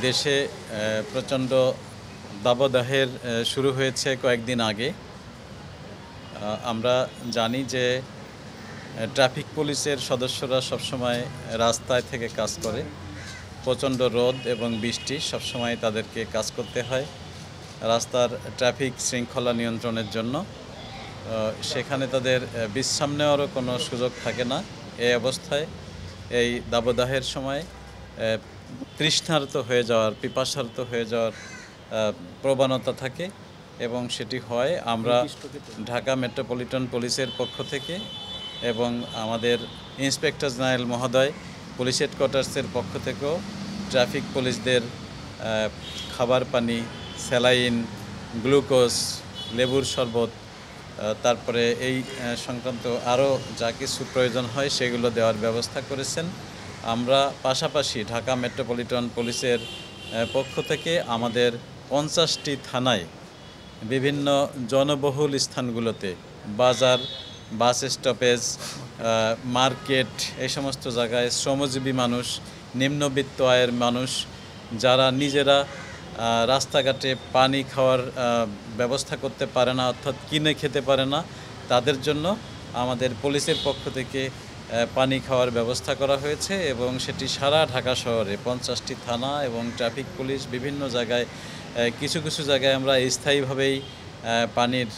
দেশে প্রচণ্ড দাবদাহের শুরু হয়েছে কয়েকদিন আগে। আমরা জানি যে ট্রাফিক পুলিশের সদস্যরা সবসময় রাস্তায় থেকে কাজ করে। প্রচণ্ড রোদ এবং বৃষ্টি সবসময় তাদেরকে কাজ করতে হয় রাস্তার ট্রাফিক শৃঙ্খলা নিয়ন্ত্রণের জন্য। সেখানে তাদের বিশ্রাম নেওয়ারও কোনো সুযোগ থাকে না। এই অবস্থায় এই দাবদাহের সময় তৃষ্ণার্ত হয়ে যাওয়ার, পিপাসার্ত হয়ে যাওয়ার প্রবণতা থাকে এবং সেটি হয়। আমরা ঢাকা মেট্রোপলিটন পুলিশের পক্ষ থেকে এবং আমাদের ইন্সপেক্টর জেনারেল মহোদয় পুলিশ হেডকোয়ার্টার্সের পক্ষ থেকেও ট্রাফিক পুলিশদের খাবার পানি, স্যালাইন, গ্লুকোজ, লেবুর শরবত, তারপরে এই সংক্রান্ত আরও যা কিছু প্রয়োজন হয় সেগুলো দেওয়ার ব্যবস্থা করেছেন। আমরা পাশাপাশি ঢাকা মেট্রোপলিটন পুলিশের পক্ষ থেকে আমাদের 50টি থানায় বিভিন্ন জনবহুল স্থানগুলোতে, বাজার, বাস স্টপেজ, মার্কেট, এই সমস্ত জায়গায় শ্রমজীবী মানুষ, নিম্নবিত্ত আয়ের মানুষ যারা নিজেরা রাস্তাঘাটে পানি খাওয়ার ব্যবস্থা করতে পারে না, অর্থাৎ কিনে খেতে পারে না, তাদের জন্য আমাদের পুলিশের পক্ষ থেকে পানি খাওয়ার ব্যবস্থা করা হয়েছে এবং সেটি সারা ঢাকা শহরে 50টি থানা এবং ট্রাফিক পুলিশ বিভিন্ন জায়গায়, কিছু কিছু জায়গায় আমরা স্থায়ীভাবেই পানির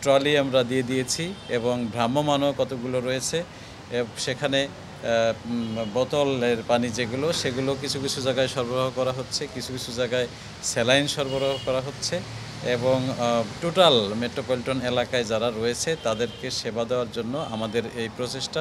ট্রলি আমরা দিয়ে দিয়েছি এবং ভ্রাম্যমানও কতগুলো রয়েছে। সেখানে বোতলের পানি যেগুলো, সেগুলো কিছু কিছু জায়গায় সরবরাহ করা হচ্ছে, কিছু কিছু জায়গায় স্যালাইন সরবরাহ করা হচ্ছে এবং টোটাল মেট্রোপলিটন এলাকায় যারা রয়েছে তাদেরকে সেবা দেওয়ার জন্য আমাদের এই প্রচেষ্টা।